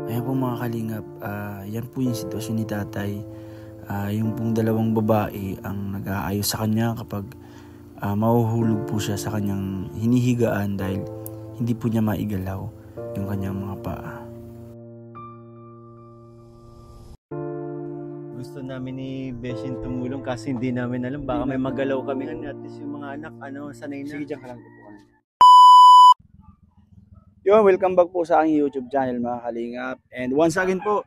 Ayan po mga kalingap, yan po yung sitwasyon ni tatay. Yung pong dalawang babae ang nag-aayos sa kanya kapag mahuhulog po siya sa kanyang hinihigaan dahil hindi po niya maigalaw yung kanyang mga paa. Gusto namin ni Beshin tumulong kasi hindi namin alam. Baka may magalaw kami. At least yung mga anak, sanay na. Sige, dyan ka lang po kanina. Yo, welcome back po sa aking YouTube channel mga kalingap. And once again po,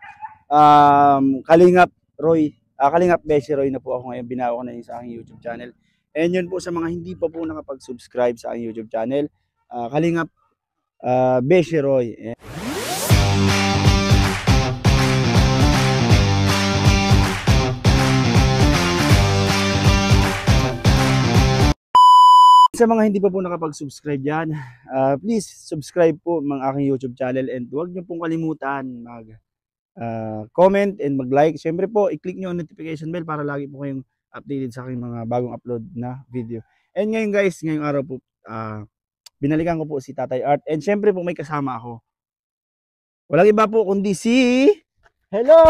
Kalingap Roy, Kalingap Beshi Roy na po ako ngayon. Binago ko na yun sa aking YouTube channel. And yun po sa mga hindi pa po nakapag-subscribe sa aking YouTube channel, Kalingap Beshi Roy. Sa mga hindi pa po nakapag-subscribe yan, please subscribe po mga aking YouTube channel and huwag niyo pong kalimutan mag-comment and mag-like. Siyempre po, i-click niyo ang notification bell para lagi po kayong updated sa aking mga bagong upload na video. And ngayon guys, ngayong araw po, binalikan ko po si Tatay Art and siyempre po may kasama ako. Walang iba po kundi si... Hello!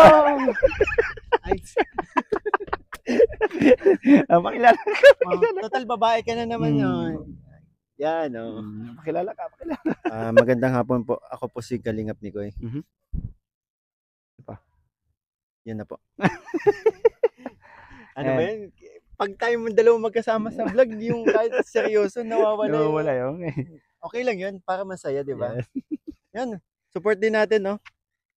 Pakilala ka. Total babae ka na naman yun. Yan, Pakilala ka. Magandang hapon po. Ako po si Kalingap Nikoy. Yan na po. Ano ba yun? Pag tayo mong dalawa magkasama sa vlog, yung kahit seryoso, nawawala yun. Okay lang yun, para masaya, di ba? Yan, support din natin, no?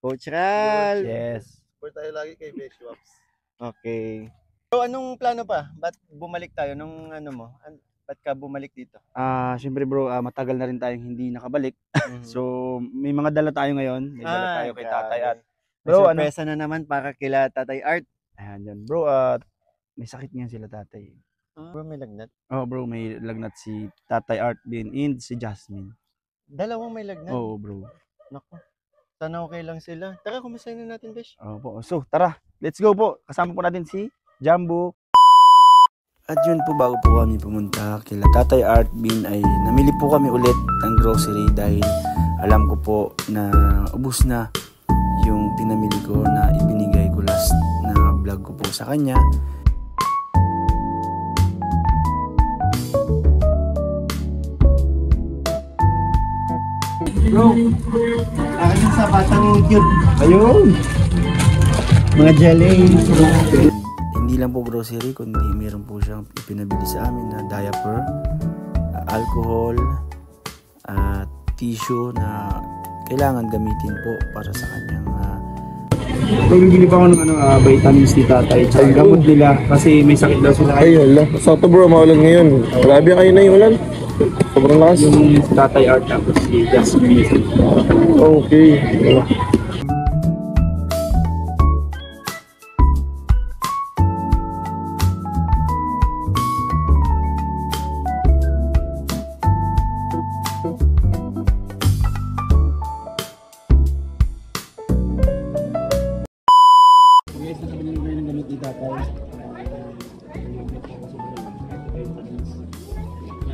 Coach Ral. Yes. Support tayo lagi kay Beshi Waps. Okay. So, anong plano pa? Ba't bumalik tayo? Ba't ka bumalik dito? Siyempre bro, matagal na rin tayong hindi nakabalik. So, may mga dala tayo ngayon. May dala tayo kay Tatay Art. Bro, sorpresa na naman para kila Tatay Art. Ayan yan. Bro, may sakit nga sila tatay. Bro, may lagnat? Oh bro, may lagnat si Tatay Art din and si Jasmine. Dalawang may lagnat? Oo bro. Naku, sana okay lang sila. Tara, kumustahin na natin, Besh. Po. So, tara. Let's go po. Kasama po natin si Jumbo. At yun po, bago po kami pumunta kila Tatay Art Bin ay namili po kami ulit ng grocery dahil alam ko po na ubos na yung pinamili ko na ibinigay ko last na vlog ko po sa kanya. Bro, akin sa batang cute. Ayun! Mga jelly. Hindi lang po grocery, kundi meron po siyang ipinabili sa amin na diaper, alcohol, tissue na kailangan gamitin po para sa kanyang bibili pa ako ng vitamins ni tatay at gamot nila kasi may sakit daw sila. Ay hala, sakto bro, maulan ngayon. Grabe kayo na yung ulan. Sobrang lakas. Yung Tatay Art tapos si Jasmine. Okay.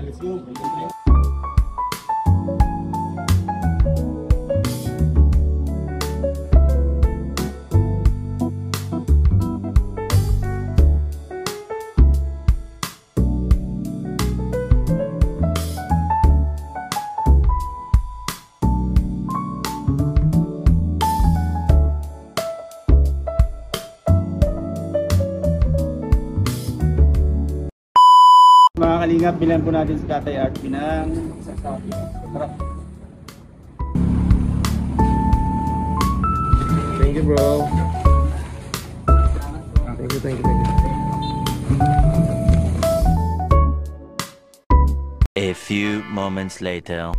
Let's go. Mga kalingap, bilan po natin si Tatay Art ng sasabi. Tara. Thank you bro. Thank you. A few moments later.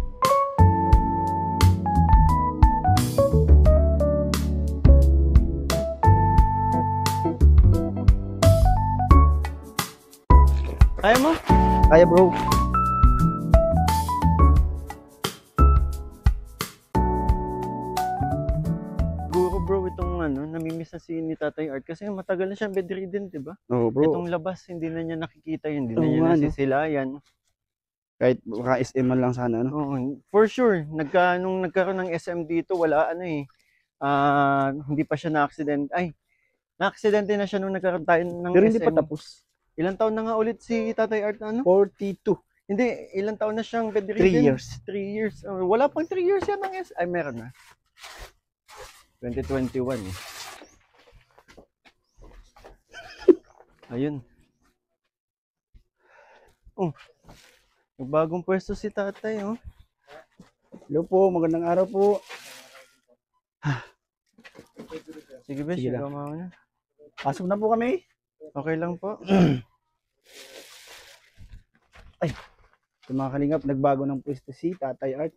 Kaya mo? Kaya bro. Siguro bro, itong namimiss na si ni Tatay Art kasi matagal na siyang bedridden, di ba? Oo bro. Itong labas, hindi na niya nakikita yun, hindi na niya nasisilayan. Kahit baka SM man lang sana, For sure, nung nagkaroon ng SM dito, wala hindi pa siya na-accident. Ay, na-accidente na siya nung nagkaroon tayo ng Pero hindi pa SM. tapos. Ilang taon na nga ulit si Tatay Art na ano? 42. Hindi, ilang taon na siyang 3 bedridden? years. 3 years. Wala pang 3 years yan ng Ay, meron na. 2021 eh. Ayun. Oh. Bagong pwesto si Tatay, oh. Hello po, magandang araw po. Sige, Besh, Sige lang. ikaw mauna. Pasok na po kami. Okay lang po. Yung mga kalingap, nagbago ng pwesto si Tatay Art.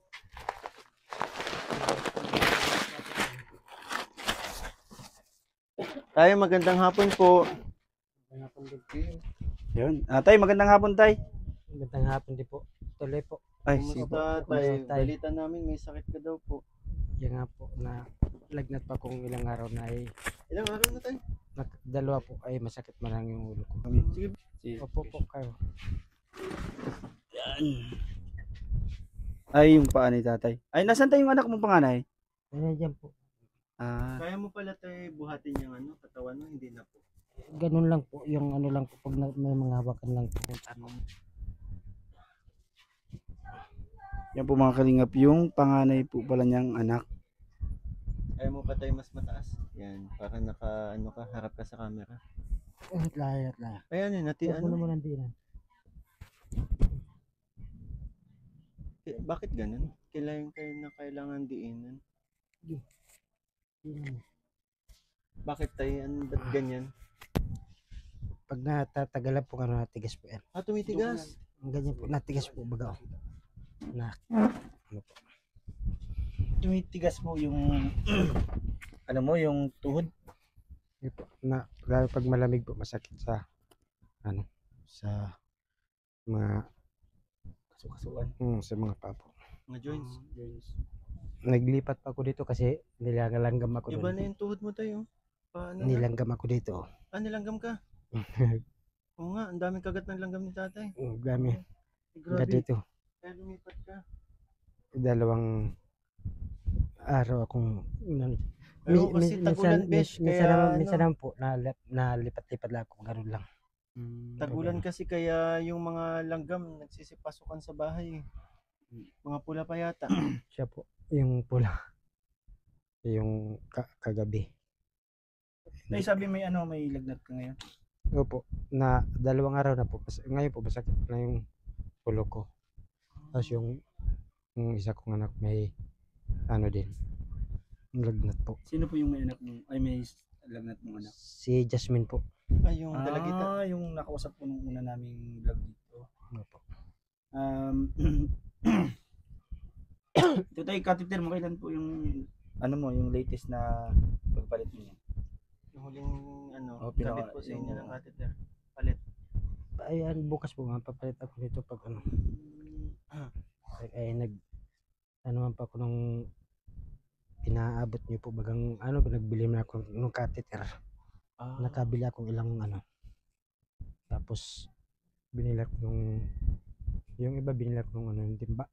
Tayo, magandang hapon po. Yun. Tay, magandang hapon, Tay. Magandang hapon din po. Tuloy po. Ay, sige po. Kumusta tayo? Kumusta tayo? Balita namin, may sakit ka daw po. Yan nga po na lagnat pa kung ilang araw na ay Ilang araw na tayo? dalawa po ay masakit man lang yung ulo ko. Sige. Opo po kayo. Ay, yung paa ni Tatay. Ay, nasan tayo yung anak mong panganay? Ayan dyan po. Ah, Kaya mo pala tayo buhatin yung ano, katawan mo, hindi na po. Ganun lang po. Yung ano lang po pag may mga hawakan lang po. Ano. yan po mga kalingap, yung panganay po pala niyang anak. Kaya mo pa tayo mas mataas. Yan, para naka, ano ka, harap ka sa camera. At lahat, at lahat. Ayan yun, natin, Huwag mo ano, naman ang dinan. bakit ganun? Kailangan kayo na kailangan diinan. Bakit tayo, ba't ganyan? Pag natatagalan po ano, natigas po yan. Tumitigas. Ang ganyan po, natigas po baga. Na, Tumitigas mo yung, ano mo, yung tuhod. yun po, na, lalo pag malamig po masakit sa ano, sa mga Kasukasuan. sa mga papo. Mga joints. Naglipat pa ako dito kasi nilanggam ako Iba doon. na yung tuhod mo tayo. Paano na? Nilanggam ako dito. Nilanggam ka? Oo nga, ang daming kagat ng langgam ni tatay. Dami. Grabe. Dito. Kaya lumipat ka. 2 araw akong Pero kasi tagulan, besh. Kaya minsan ano, naman po nalipat-lipat lang ako, ganun lang. tagulan kasi kaya yung mga langgam nagsisipasukan sa bahay. Mga pula pa yata. Siya po, yung pula. Yung kagabi. Tay, sabi may ano, may lagnat ka ngayon. Opo, na 2 araw na po. Ngayon po, masakit na yung ulo ko. Tapos yung isa kong anak may ano din, lagnat po. Sino po yung may anak mo? Ay, may lagnat mong anak. Si Jasmine po. Ay, yung dalagita. Yung nakausap po nung una naming vlog dito. Opo. Ito tayo, catheter mo, kailan po yung, ano mo, yung latest na pagpalit mo niya? Yung huling ano, pinaka- kabit po sa inyo yung- ng catheter. Palit. Ayan, bukas po nga papalit ako dito pag ano. Ay ano man pa ako nung inaabot niyo po bagang ano, nagbili na ako ng catheter. Nakabili ako ilang ano. Tapos binili ko yung iba binili ko ng ano, yung timba.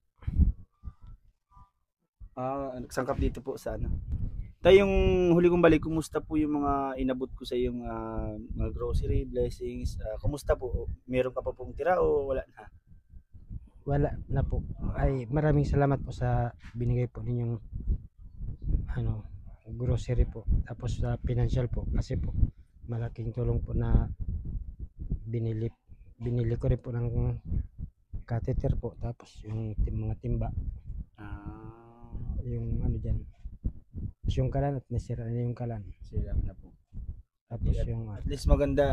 Nagsangkap dito po sa ano. Tayo yung huli kong balik, kumusta po yung mga inabot ko sa yung mga grocery, blessings, kumusta po? Meron ka pa pong tira o wala na? Wala na po. Ay maraming salamat po sa binigay po ninyong ano, grocery po. Tapos sa financial po kasi po malaking tulong po na binili ko rin po ng catheter po. Tapos yung mga timba, yung ano dyan. Tapos yung kalan at nasira na yung kalan. Sila na po. Tapos At yung At least maganda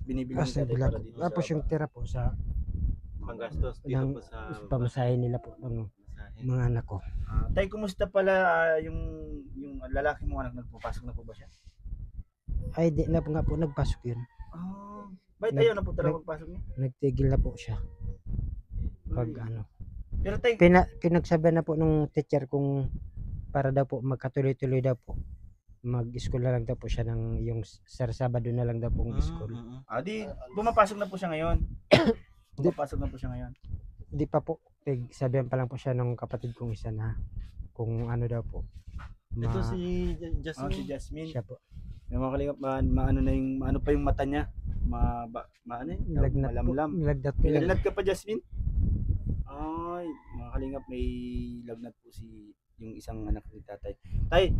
binibili tapos, natin para dito tapos yung tira po sa Panggastos dito ng po sa pamasahe nila po ng masahe. mga anak ko. Tay, kumusta pala yung lalaki mo anak, nagpapasok na po ba siya? Ay di na po nga po nagpasok yun. Bakit ayaw na po talaga magpasok niya? Nagtigil na po siya pag ano. Pero tay, Pinagsabi na po nung teacher kung para daw po magkatuloy-tuloy daw po. Mag-school na lang daw po siya ng yung Sabado na lang daw pong school. di bumapasok na po siya ngayon. Bumapasok na po siya ngayon. Di pa po. Sabihan pa lang po siya ng kapatid kong isa na kung ano daw po. Ito Ma- si Si Jasmine. Jasmine. siya po. Yung mga kalingap, maano na yung, maano pa yung mata niya. Maano yun? Nilagnat po. Malamlam. Nilagnat po. May yan. lagnat ka pa, Jasmine? Ay, mga kalingap, may lagnat po si yung isang anak ni tatay. Tay,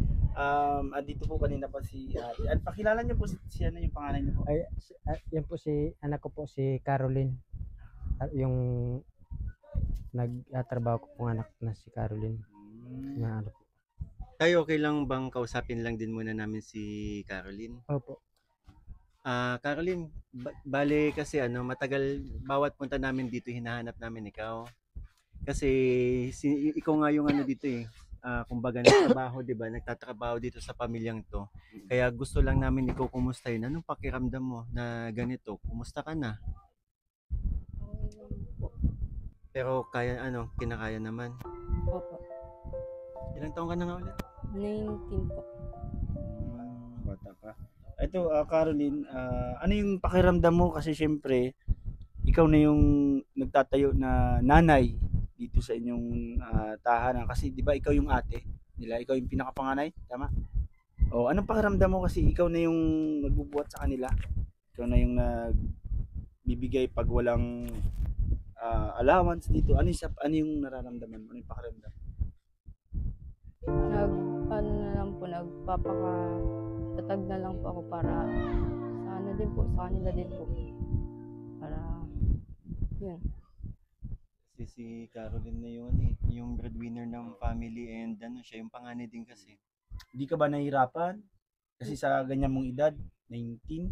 dito po kanina pa si, pakilala niyo po si ano yung pangalan niyo po. Ay, yan po si anak ko po si Caroline. Yung nagtatrabaho ko pong anak na si Caroline. Na ano po. Tayo okay lang bang kausapin lang din muna namin si Caroline? Opo. Caroline, bale kasi matagal bawat punta namin dito hinahanap namin ikaw. Kasi ikaw nga yung dito eh. Kumbaga nagtrabaho, 'di ba? Nagtatrabaho dito sa pamilyang 'to. Kaya gusto lang namin ikaw kumustahin. Anong pakiramdam mo na ganito? Kumusta ka na? Pero kaya kinakaya naman. Opo. Ilang taon ka na nga ulit? 19 po. Bata pa. Ito, Caroline, ano yung pakiramdam mo? Kasi syempre, ikaw na yung nagtatayo na nanay dito sa inyong tahanan. Kasi di ba ikaw yung ate nila? Ikaw yung pinakapanganay, tama? O, anong pakiramdam mo kasi ikaw na yung nagbubuhat sa kanila? Ikaw na yung nagbibigay pag walang allowance dito. Ano yung nararamdaman mo? Ano yung pakiramdam? Nagpapakatatag na lang po ako para sa kanila din po. Para, yun. Kasi si Caroline na yung yung breadwinner ng family and siya yung panganay din kasi. Hindi ka ba nahihirapan? Kasi sa ganyan mong edad, 19,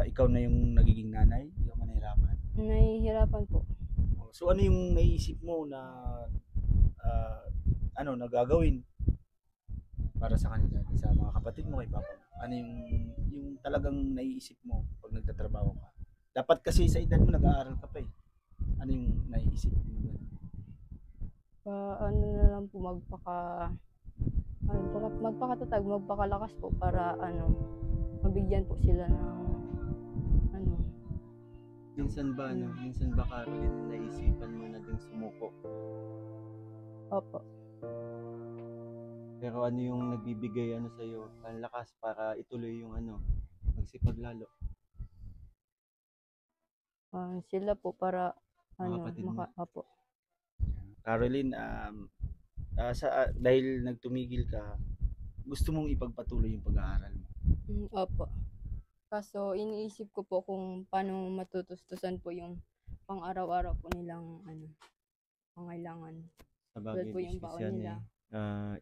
ikaw na yung nagiging nanay, hindi ka ba nahihirapan? Nahihirapan po. So ano yung naisip mo na nagagawin para sa kanila, sa mga kapatid mo, kay papa mo? Ano yung talagang naiisip mo pag nagtatrabaho ka? Dapat kasi sa edad mo nag-aaral ka pa eh. Ano yung naiisip mo? Na lang po magpakatatag, magpakalakas po para mabigyan po sila ng Minsan ba Caroline naisipan mo na ding sumuko? Opo. Pero ano yung nagbibigay sa iyo ang lakas para ituloy yung magsipag lalo? Sila po para Mga kapatid mo. opo. Caroline, dahil nagtumigil ka, gusto mong ipagpatuloy yung pag-aaral mo? Opo. Kaso iniisip ko po kung paano matutustusan po yung pang-araw-araw po nilang pangailangan. Sa bagay, po yung baon yan nila.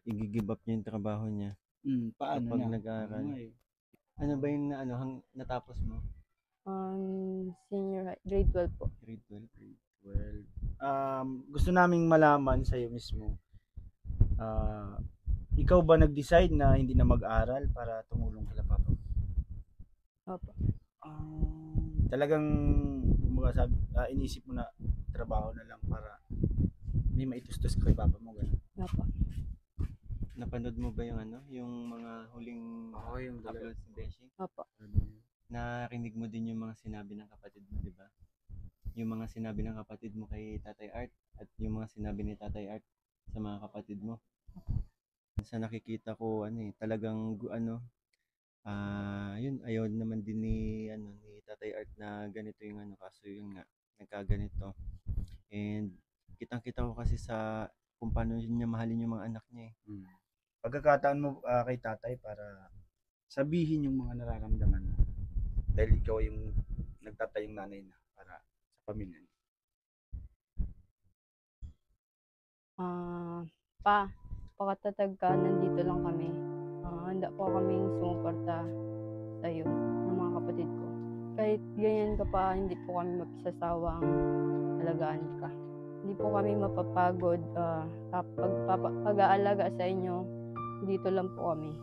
i-give up niya yung trabaho niya Paano kapag niya? nag-aaral. Oo nga eh. Ano ba yung natapos mo? Senior high, grade 12 po. Grade 12? Well, gusto naming malaman sa iyo mismo. Ikaw ba nag-decide na hindi na mag-aral para tumulong kila papa? Opo. Talagang inisip mo na trabaho na lang para may maitustos ka kay papa mo, gano'n? Opo. Napanood mo ba yung yung mga huling yung uploads ni Beshi? Opo. Narinig mo din yung mga sinabi ng kapatid mo, di ba? Yung mga sinabi ng kapatid mo kay Tatay Art at yung mga sinabi ni Tatay Art sa mga kapatid mo. Sa nakikita ko talagang yun ayaw naman din ni Tatay Art na ganito yung kaso yun nga nagkaganito. And kitang-kita ko kasi sa kung paano niya mahalin yung mga anak niya eh. Pagkakataon mo kay tatay para sabihin yung mga nararamdaman mo dahil ikaw yung nagtatayong nanay na para sa pamilya niya. Pakatatag ka, nandito lang kami. Handa po kaming sumuporta sa iyo ng mga kapatid ko. Kahit ganyan ka pa, hindi po kami magsasawang alagaan ka. Hindi po kami mapapagod. Pag-aalaga sa inyo, dito lang po kami.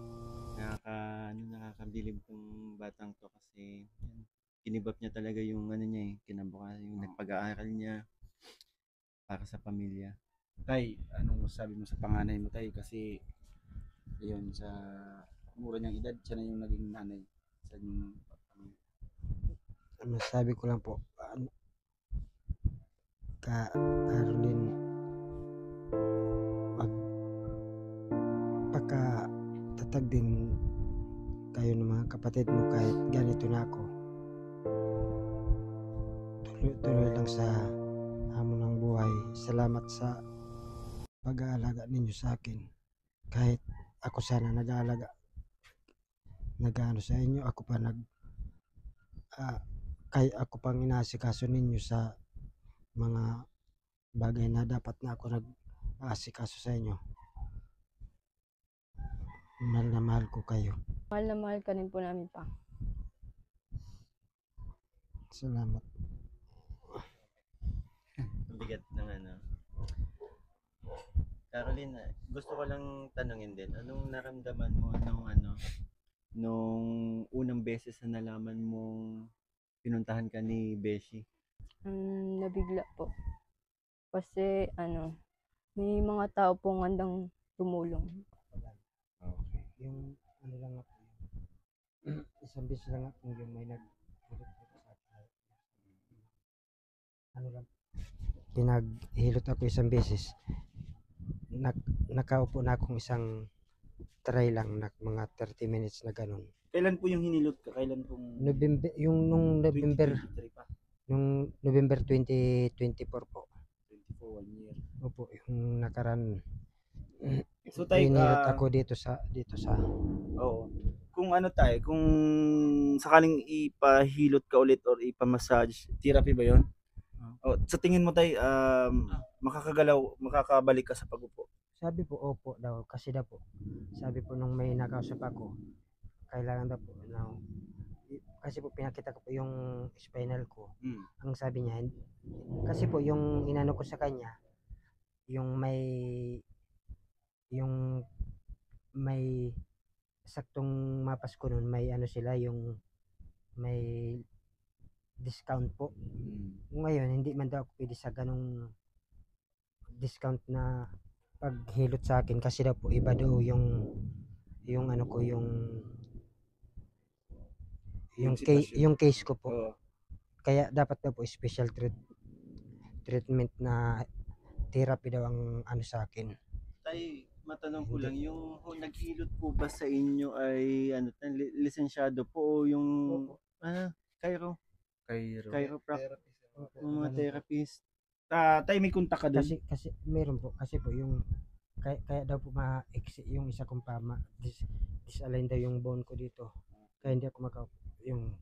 Nakakabilib tong batang to kasi kinibap niya talaga yung niya kinabukasan, yung nagpag-aaral niya para sa pamilya. Tay, anong masasabi mo sa panganay mo, tay? Kasi yun, sa mura niyang edad, siya na yung naging nanay sa inyong pamilya. Masasabi ko lang po, Caroline, matatag din kayo ng mga kapatid mo kahit ganito na ako. Tuloy lang sa hamon ng buhay. Salamat sa pag-aalaga ninyo sa akin. Kahit ako sana nag-aalaga, nag-ano sa inyo, ako pa kaya ako pang inaasikaso ninyo sa mga bagay na dapat na ako nag-aasikaso sa inyo. Mahal na mahal ko kayo. Mahal na mahal ka rin po namin pa. Salamat. Ang bigat ng ano. Caroline, gusto ko lang tanungin din, anong naramdaman mo nung unang beses na nalaman mong pinuntahan ka ni Beshi? Nabigla po. Kasi may mga tao pong handang tumulong. Yung ano lang ako, isang beses lang ako yung may pinaghilot ako isang beses. Nakaupo na akong isang try lang na mga 30 minutes na ganun. Kailan po yung hinilot ka? Kailan pong November, yung nung November, 2023 pa? nung November 2024 po. 24, 1 year. Opo, yung nakaraan. So tayo, Hinilot ako dito sa oo. Kung ano tayo, kung sakaling ipahilot ka ulit or ipamassage, therapy ba 'yon? Oh, sa tingin mo tayo, makakabalik ka sa pagupo? Sabi po, opo daw, kasi daw po. Sabi po nung may nakausap ako, kailangan daw po, kasi po pinakita ko po yung spinal ko. Ang sabi niya, kasi po yung inano ko sa kanya, yung may saktong mapas ko nun, may ano sila, yung may discount po. Ngayon, hindi man daw ako pwede sa ganong discount na paghilot sa akin kasi daw po iba daw yung ano ko, yung case ko po. Oo. Kaya dapat daw po special treatment na therapy daw ang ano sa akin. Tay, matanong ko lang, yung naghilot po ba sa inyo ay lisensyado po o yung chiropractor, yung mga therapist? Tayo may kontak ka doon? Kasi meron po, kasi po yung kaya daw po yung isa kong disalign daw yung bone ko dito. Kaya hindi ako yung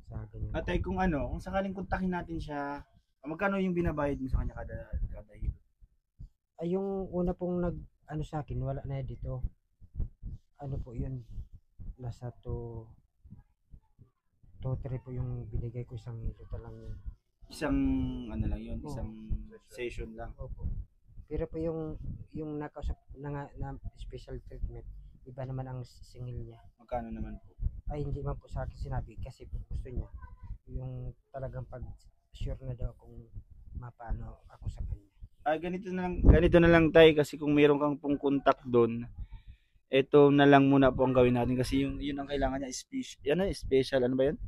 sa ganyan. At kung sakaling kontakin natin siya, magkano yung binabayad mo sa kanya kada hilot? Ay, yung una pong sa akin, wala na dito. Ano po yun? Nasa 2-3 po yung binigay ko, isang hilot lang yun. Isang lang yun, isang session lang. Opo. Pero po yung nakausap na special treatment, iba naman ang singil niya. Magkano naman po? Ay, hindi man po sa akin sinabi kasi po gusto niya yung talagang pag sure na daw kung mapano ako sa kanya. Ganito na lang tayo, kasi kung meron kang pong contact doon, ito na lang muna po ang gawin natin kasi yun ang kailangan niya, special ano ba yun?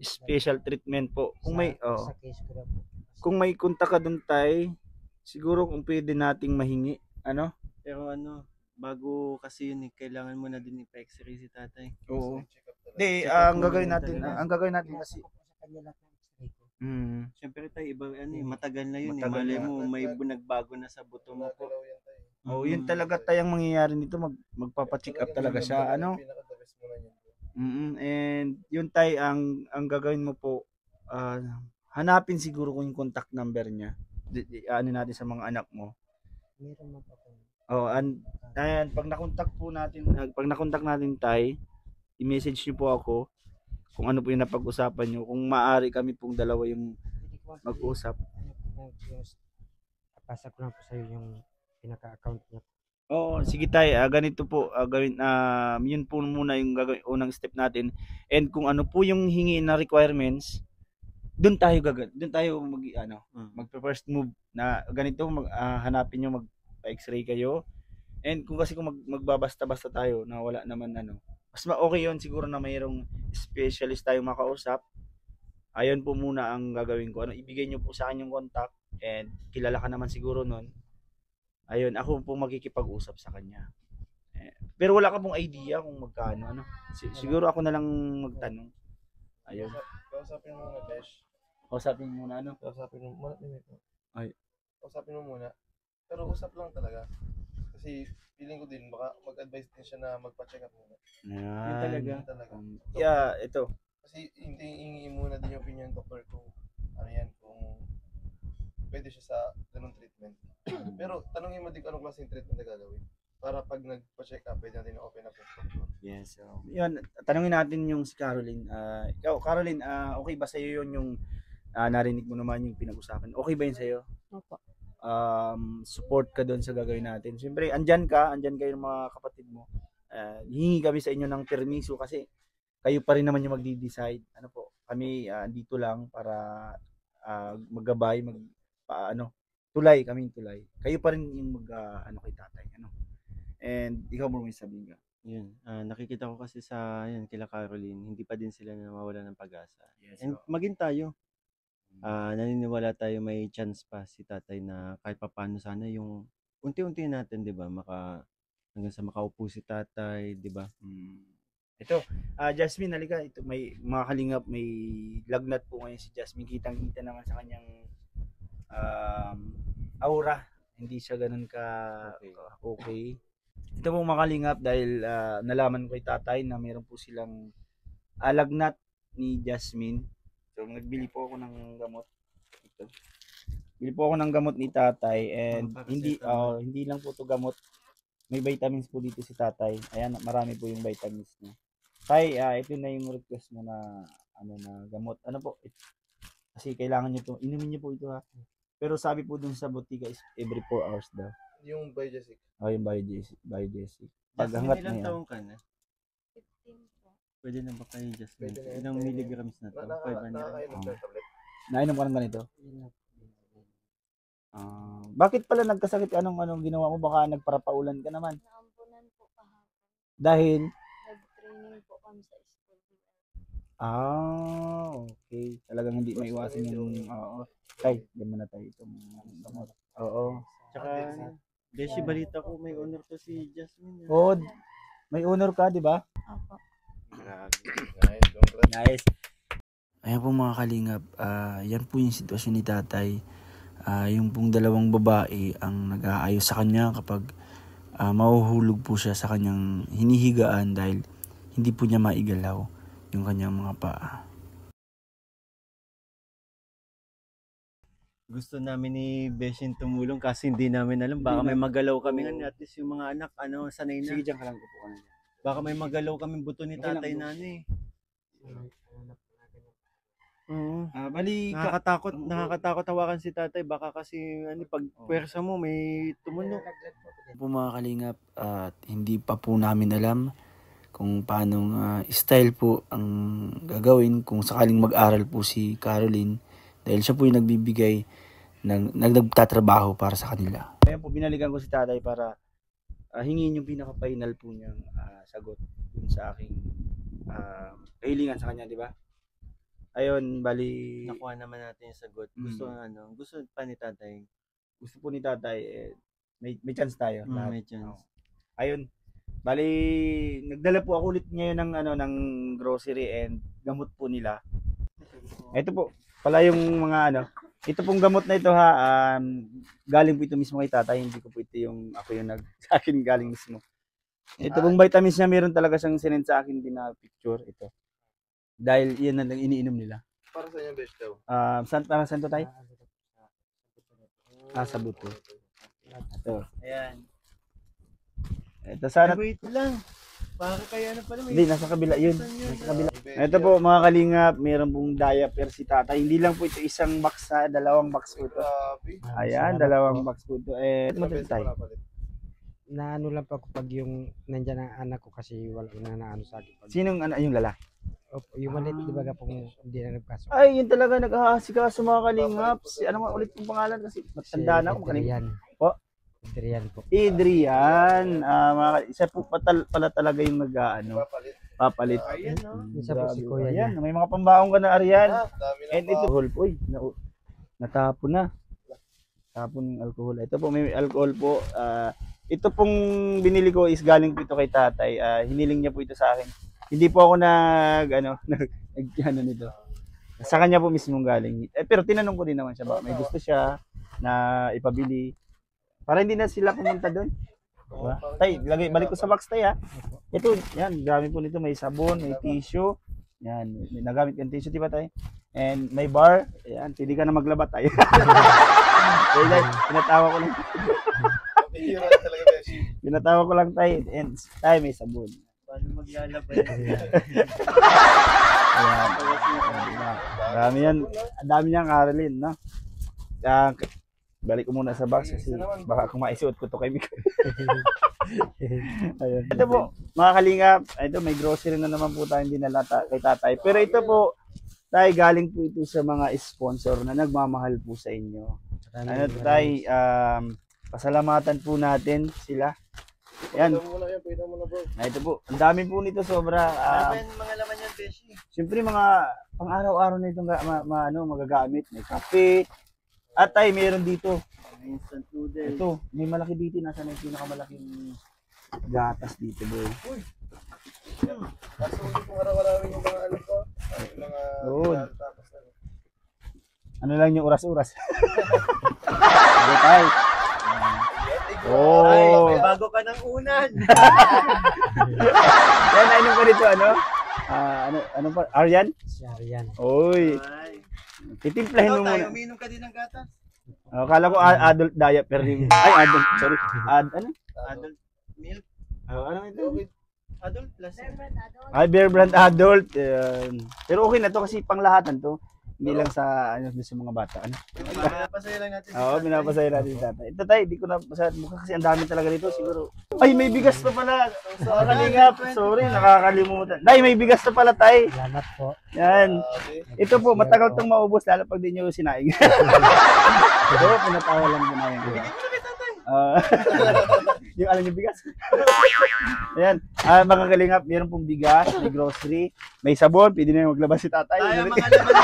Special treatment po. Kung sa case ko daw po. Kung may contact ka doon tayo, siguro kung pwede nating mahingi, Pero bago kasi yun kailangan mo na din ipa-x-ray si tatay. Oo. Hindi, ang gagawin natin kasi sa kanya lahat ng x-ray ko. Siyempre tayo, iba matagal na yun. Malay mo, may nagbago na sa buto mo po. yun talaga tayong mangyayari nito, magpapa-check up talaga siya, And yun tayo, ang gagawin mo po, hanapin siguro kung yung contact number niya. Natin sa mga anak mo. Meron mo pa po. Ayan, pag nakontak natin tayo, i-message niyo po ako kung ano po yung napag-usapan niyo. Kung maaari kami pong dalawa yung mag-usap. Pasa ko lang po sa iyo yung pinaka-account niya. Oo, sige tayo, ganito po gawin, yun po muna yung gagawin, unang step natin. And kung ano po yung hingi na requirements, doon tayo mag-first move na ganito, hanapin niyo, magpa-x-ray kayo. And kung magbabasta-basta tayo na wala naman mas okay yun siguro na mayroong specialist tayong makausap. Ayun po muna ang gagawin ko. Ibigay niyo po sa akin yung contact, and kilala ka naman siguro nun. Ayun, ako po makikipag-usap sa kanya. Pero wala ka pong idea kung magkano, ano? Siguro ako na lang magtanong. Ayun. Kausapin mo muna, Besh. Kausapin mo muna, ano? Kausapin mo muna. Ay. Kausapin mo muna. Pero usap lang talaga. Kasi feeling ko din, baka mag-advise din siya na magpa-check up muna. Yan. talaga. Yun talaga. Yeah, ito. Kasi hingi muna din yung opinion ng doktor kung ano yan, kung pwede siya sa ganung treatment. Pero tanongin mo din kung anong klaseng treatment na gagawin. Para pag nagpa-check up, pwede natin open up yung doktor. Yes. So, yun, tanungin natin yung si Caroline. Ikaw, Caroline, okay ba sa'yo yun yung narinig mo naman yung pinag-usapan? Okay ba yun sa'yo? Opo. Support ka doon sa gagawin natin. Siyempre, andyan kayo ng mga kapatid mo. Hihingi kami sa inyo ng permiso kasi kayo pa rin naman yung magdi-decide. Ano po, kami dito lang para maggabay, tulay. Kayo pa rin yung kay tatay. Ano? And ikaw mo may sabihin ka. Yun. Nakikita ko kasi sa yun, kila Caroline, hindi pa din sila nawawala ng pag-asa. Yes, And maging tayo. Naniniwala tayo may chance pa si tatay na kahit papaano sana yung unti-unti natin, 'di ba? Hanggang sa makaupo si tatay, 'di ba? Ito, Jasmine, halika. Ito, may mga kalingap, may lagnat po ngayon si Jasmine. Kitang-kita naman sa kanyang aura. Hindi siya ganun ka okay. Ito po mga kalingap dahil nalaman ko kay tatay na meron po silang lagnat ni Jasmine. So, nagbili po ako ng gamot. Ito. Bili po ako ng gamot ni tatay and hindi lang po 'to gamot. May vitamins po dito si tatay. Ayan, marami po yung vitamins niya. Tay, ito na yung request mo na na gamot. Ano po? Kasi kailangan niyo to. Inumin niyo po ito ha. Pero sabi po dun sa botika is every 4 hours daw. Yung Biogesic. Yung Biogesic. Jasmine, ilang taong ka na? 15 po. Pwede na ba kayo, Jasmine? Pwede na. Ilang milligrams na to? 500? Nakakainom ka tablet. Nainom ka ng ganito? Bakit pala nagkasakit ka? Anong ginawa mo? Baka nagparapaulan ka naman. Naampunan po kahapon. Dahil? Nag-training po kami sa school. Okay. Talagang hindi maiwasan yung Tay, ganda na tayo itong gamot. Oo. Tsaka, Beshi, balita ko may honor to si Jasmine. Oh, may honor ka, di ba? Opo. Nice, congrats. Nice. Ayan po mga kalingap, yan po yung sitwasyon ni tatay. Yung pong dalawang babae ang nag-aayos sa kanya kapag mahuhulog po siya sa kanyang hinihigaan dahil hindi po niya maigalaw yung kanyang mga paa. Gusto namin ni Beshin tumulong kasi hindi namin alam. Baka may magalaw kami nga, at least yung mga anak, sanay na. Sige, dyan ka lang po ka na dyan. Baka may magalaw kami buto ni tatay nani. Bali, Nakakatakot hawakan si tatay. Baka kasi pag pwersa mo may tumunog. po mga kalingap at hindi pa po namin alam kung paano style po ang gagawin kung sakaling mag-aral po si Caroline dahil siya po yung nagbibigay nagtatrabaho para sa kanila. Kaya po binalikan ko si tatay para hingin yung pinaka-final po niyang sagot dun sa aking kahilingan sa kanya, di ba? Ayun, bali Nakuha naman natin yung sagot. Gusto pa ni tatay. gusto po ni tatay may chance tayo. Lahat. May chance. Ayun. Bali nagdala po ako ulit ngayon ng grocery and gamot po nila. Ito po pala yung mga ito pong gamot na ito ha, galing po ito mismo kay tatay, hindi ko po ito ako yung sa akin galing mismo. Ito pong vitamins niya, meron talaga siyang sinend sa akin din na picture ito. Dahil yan ang iniinom nila. Para sa inyo, Besh daw. Saan to tayo? Sa buto. Ito. Ayan. Ito sana. Wait lang. Para kaya pala may... Hindi, nasa kabila yun. Nasa kabila. Ito po mga kalingap, meron pong diaper si tatay. Hindi lang po ito isang box ha, dalawang box po ito. Ayan, dalawang box po ito. Ito mo tayo. Naano lang po ako pag yung nandyan ang anak ko kasi wala na sa akin. Sinong yung lala? Opo, yung maliit, di ba kung hindi na nagpasok. Ay, yun talaga nag-ahasika sa mga kalingap. Ano nga ulit yung pangalan kasi matanda na ako. Adrian. Po? Adrian po. Adrian. Isa po pala talaga yung papalit. Ayan, no? Isa po si Kuya niya. Ayan, may mga pambaong ka na, Arian. Dami na And ito, alcohol po. Natapon na. Tapon yung alcohol. Ito po, may alcohol po. ito pong binili ko is galing po ito kay tatay. Hiniling niya po ito sa akin. Hindi po ako ano nito. Sa kanya po mismong galing. Pero tinanong ko din naman siya, baka may gusto siya na ipabili. Para hindi na sila pumunta doon. Diba? Tay, balik ko sa box tay ha. Ito, yan, gamit po nito. May sabon, may tissue. Yan, may nagamit yung tissue, diba tay? And may bar. Yan, pwede ka na maglaba tayo. Pinatawa ko lang. Pinatawa ko lang tay. And tay, may sabon. Paano maglalabay? Ayan. Dami yan. Dami niyang Caroline, no? Balik ko muna sa box kasi baka kung maisuot ko to kay Miko. Ayun. Ito po, mga kalingap, ito may grocery na naman po tayong dinala kay tatay. Pero ito po, tay, galing po ito sa mga sponsor na nagmamahal po sa inyo. Ano to tay, pasalamatan po natin sila. Ayan. Ito po, ang dami po nito sobra. Ano yung mga laman yan, Beshi? Siyempre mga pang-araw-araw na itong magagamit. May kape. At tay, meron dito. Instant noodles. Ito, may malaki dito. Nasa na yung pinakamalaking gatas dito, boy. Kaso kung araw-araw yung mga ano ko, yung mga Oo. tapos na. Ano lang yung oras-oras. Ito tay. Ay, Oh. may bago ka ng unan. Yan, nainom ka dito, ano? Ano pa? Aryan? Si Arian. Oy. Ay. Titimplahin Ikaw mo tayo, muna. uminom ka din ng gatas. Kala ko adult diaper rin. Ay, adult. Sorry. Ano? Adult milk. Ano ito? Adult plus. Ay, Bear Brand adult. Pero okay na to kasi panglahatan to. Hindi lang sa sa mga bata. Ano? Pasaya lang natin. Oo, binapasaya natin sa tatay. Ito tayo, di ko na pasaya mukha kasi ang dami talaga nito siguro. Ay, may bigas pa pala. Kalingap. Sorry, nakakalimutan. Day, may bigas na pala tay. Salamat po. Yan. Ito po, matagal tong maubos lalo pag di nyo sinaing. Ito, pinatawa lang din namin. Yung alam yung bigas. Ayan. Mga kalingap, meron pong bigas, may grocery, may sabon, pwede na yung maglabas si tatay. Ay, mga laman.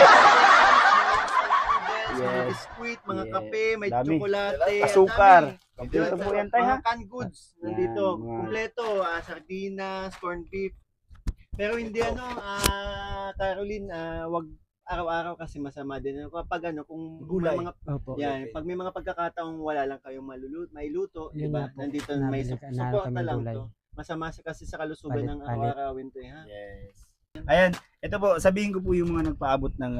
Yes. Mga biskuit, mga Yes. kape, may Dami. tsokolate. Asukar. ang dami. Kompleto po yan tay ha. Mga canned goods. Nandito. Yan, mga- Kompleto. Sardinas, corned beef. Pero hindi Caroline, wag araw-araw kasi masama din. Kapag kung Gulay. mga Opo. yan, pag may mga pagkakataong wala lang kayong mailuto, Yun diba? nga po. Nandito may Nabili ka na suporta kami lang gulay. to. Masama kasi sa kalusugan ng Palit-palit. araw-arawin to, ha? Yes. Ayan, ito po, sabihin ko po yung mga nagpaabot ng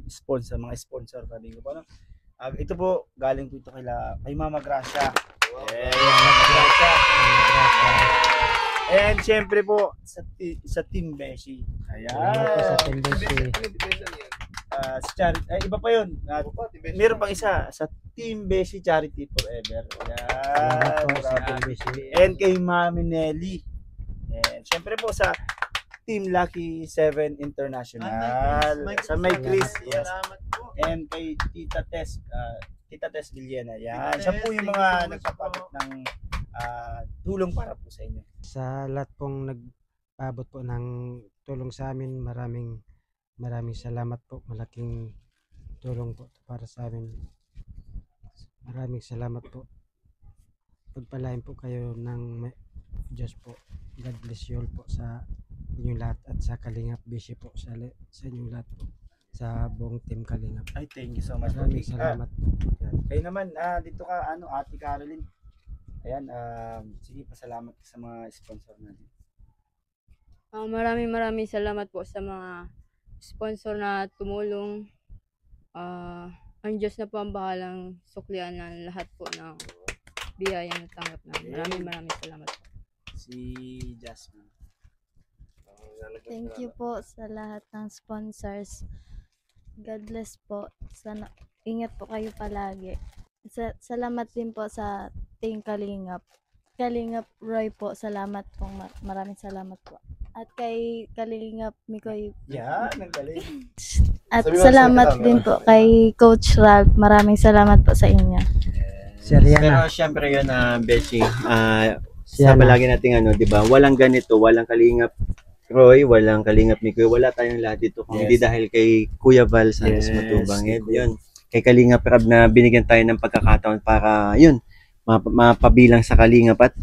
sponsor, mga sponsor, sabihin ko po. Ano? Ito po, galing po ito kay Mama Gracia. Yes, Mama Gracia. And syempre po, sa Team Beshi. Salamat po sa Ayan. tendency. Si Charity, iba pa yun. Meron pang isa, sa Team Beshi Charity Forever. Salamat po Ayan. sa Grabe. tendency. And kay Mami Nelly. And syempre po sa Team Lucky 7 International. Sa May Chris. Yes. Salamat po. And kay Tita Tess Villena. Yan. Tita Siya po Tess, yung thank mga you so much nagpapabot ng tulong para po sa inyo. Sa lahat pong nagpaabot po ng tulong sa amin, maraming salamat po. Malaking tulong po para sa amin. Maraming salamat po. Pagpalain po kayo ng Diyos po. God bless you all po sa inyong lahat at sa Kalingap Bishi po sa inyong lahat po. Sa buong team Kalingap. Ay, thank you so much. Maraming salamat po. Yan. Kayo naman, dito ka, Ate Caroline. Ayan, sige, pasalamat sa mga sponsor natin. Maraming salamat po sa mga sponsor na tumulong. Ang Diyos na po ang bahalang suklian ng lahat po ng biyaya na tanggap namin. Maraming salamat po. Si Jasmine. Thank you po sa lahat ng sponsors. God bless po. Sana ingat po kayo palagi. Salamat din po sa Team Kalingap. Kalingap Roy po, salamat po. Maraming salamat po. At kay Kalingap Mikoy. Yan, ang galing. At Sabi mo, salamat sabi din po kay Coach Ralph. Maraming salamat po sa inyo. Si Ariana. Pero syempre yun, Beshi, Si sa Ana. palagi nating di ba, walang ganito, walang Kalingap Roy, walang Kalingap Mikoy, wala tayong lahat dito kung Yes. hindi dahil kay Kuya Val Santos Yes, Matubang. kay Kuya. Yun, kay Kalingap Rab na binigyan tayo ng pagkakataon para, yun, mapabilang sa Kalingap at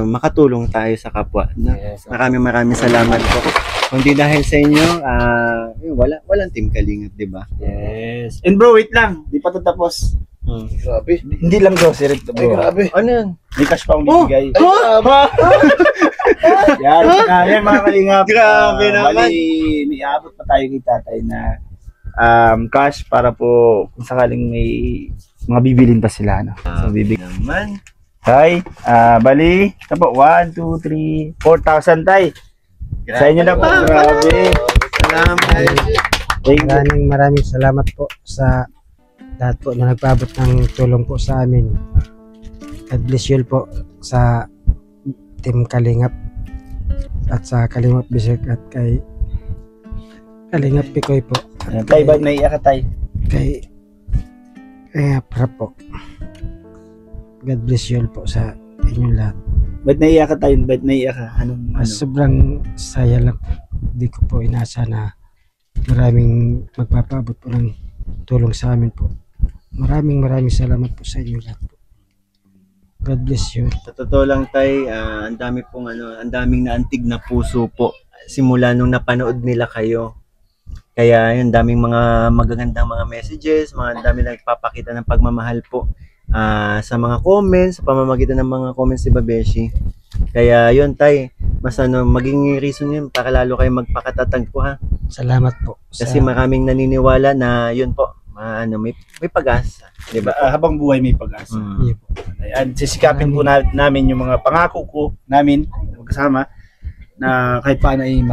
makatulong tayo sa kapwa. No? Yes, Maraming salamat po. Kung di dahil sa inyo, walang Team Kalingap, di ba? Yes. And bro, wait lang. Di pa ito tapos. Grabe. Hindi lang grocery ito, Ay, bro. grabe. Ano yan? May cash pa akong bibigay. Yan, yan mga Kalingap. Grabe naman. Bali, may abot pa tayo kay tatay na cash para po kung sakaling may mga bibilin pa sila. No? So, bibig Naman. Tay, bali, ito po, 1, 2, 3, 4,000 tay. Sa inyo na po. Grabe. Salamat. Thank you. Maraming salamat po sa lahat po na nagpaabot ng tulong po sa amin. God bless you po sa Team Kalingap at sa Kalingap Bisek at kay Kalingap Pikoy po. Tay, ba't naiyak ka tay? Kay para po. God bless you po sa inyong lahat. Ba't naiyak ka tay? Ba't naiyak ka? Anong? Sobrang saya lang po. Hindi ko po inasa na maraming magpapaabot po ng tulong sa amin po. Maraming salamat po sa inyo lahat po. God bless you. Sa totoo lang tay, ang daming naantig na puso po simula nung napanood nila kayo. Kaya yun, daming mga magagandang mga messages, daming nagpapakita ng pagmamahal po sa mga comments, sa pamamagitan ng mga comments ni Babeshi. Kaya yun tay, mas maging reason yun para lalo kayo magpakatatag po ha. Salamat po. Kasi maraming naniniwala na yun po, may pag-asa, di ba? Habang buhay may pag-asa. Iya po. Ayan, sisikapin po namin yung mga pangako ko namin magkasama na kahit paano ay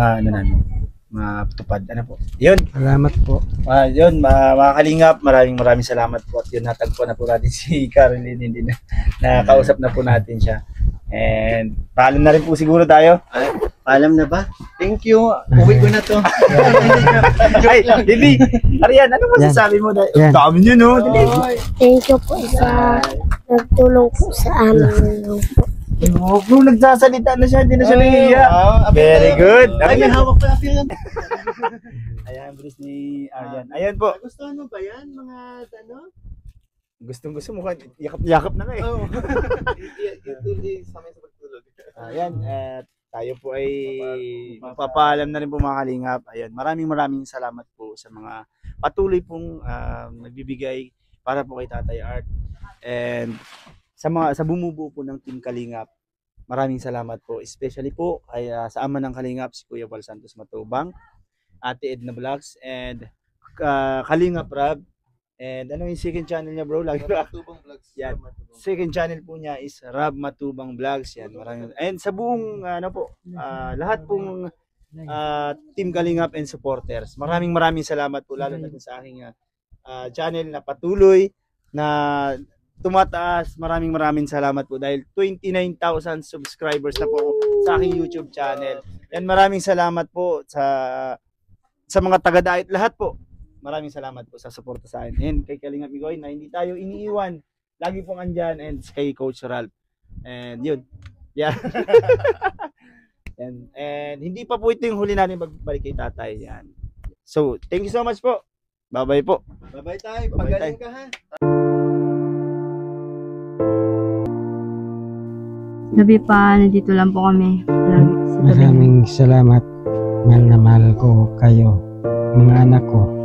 matupad. Ano po? Yun. Salamat po. Yun, mga Kalingap, maraming salamat po. At yun, natagpo na po natin si Caroline, hindi na nakausap na po natin siya. And paalam na rin po siguro tayo. Ay, paalam na ba? Thank you. Uwi ko na to. Ay, hindi. Arian, ano masasabi mo? Dami nyo, no? Thank you po sa nagtulong po sa amin. Oh, bro, nagsasalita na siya. Hindi na siya nahihiya. Very good. Ay, may hawak pa na. Ayan, Bruce ni Arian. Ayan po. Gustuhan mo ba yan, mga Gustong-gusto mo ka. Yakap na nga eh. Oo. Ituloy sa amin sa pagtulog. Ayan, tayo po ay magpapaalam na rin po mga Kalingap. Ayan, maraming salamat po sa mga patuloy pong nagbibigay para po kay Tatay Art. And sa bumubuo po ng Team Kalingap, maraming salamat po. Especially po ay sa ama ng Kalingap, si Kuya Val Santos Matubang, Ate Edna Vlogs, and Kalingap Rab. And ano yung second channel niya, bro? Lagi ba? Matubang Vlogs. Yan. Second channel po niya is Rab Matubang Vlogs. Yan, maraming. And sa buong lahat pong Team Kalingap and supporters. Maraming salamat po lalo na sa aking channel na patuloy na tumataas. Maraming salamat po dahil 29,000 subscribers na po sa aking YouTube channel. And maraming salamat po sa mga taga-diet lahat po. Maraming salamat po sa suporta sa akin. And kay Kalingap Migoy na hindi tayo iniiwan. Lagi pong andyan. And kay Coach Ralph. And yun. Yeah. and hindi pa po ito yung huli natin pagbalik kay tatay. Yan. So, thank you so much po. Bye-bye po. Bye-bye tayo. Pagaling ka ha. Gabi pa, nandito lang po kami. Lagi sa tabi. Maraming salamat. Mahal na mahal ko kayo, mga anak ko.